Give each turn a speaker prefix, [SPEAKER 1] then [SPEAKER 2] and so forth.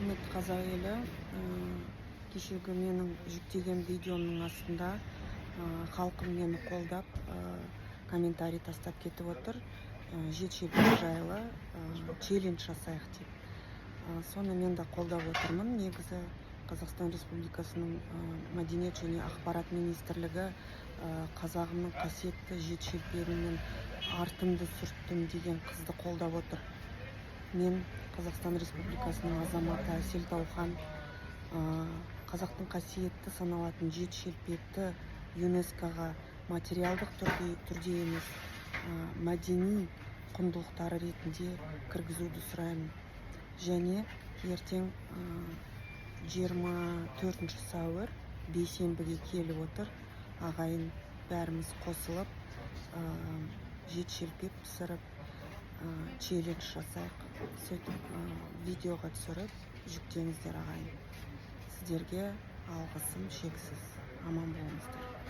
[SPEAKER 1] Құрметті қазақ елі, кешегі менің жүктеген видеомның астында халқым мені қолдап комментарий тастап кетіп отыр. Жетшілік жайлы челлендж жасайық деп. Соны мен де қолдап отырмын. Негізі Қазақстан Республикасының мәдениет және ақпарат министрлігі қазағымның қасиетті жетшілігімен артымды сүрттім деген қызды қолдап отыр. Мен Қазақстан Республикасының азаматы Әсел Таухан қазақтың қасиетті саналатын жеті шелпекті ЮНЕСКО-ға материалдық түрде емес, мәдени құндылықтары ретінде кіргізуді сұраймын. Және ертең 24 сәуір бейсенбіге келіп отыр. Ағайын бәріміз қосылып жеті шелпек пісіріп челлендж жасайық. Сөйтіп видеоға түсіріп жүктеңіздер ағайын. Сіздерге алғысым шексіз. Аман болыңыздар.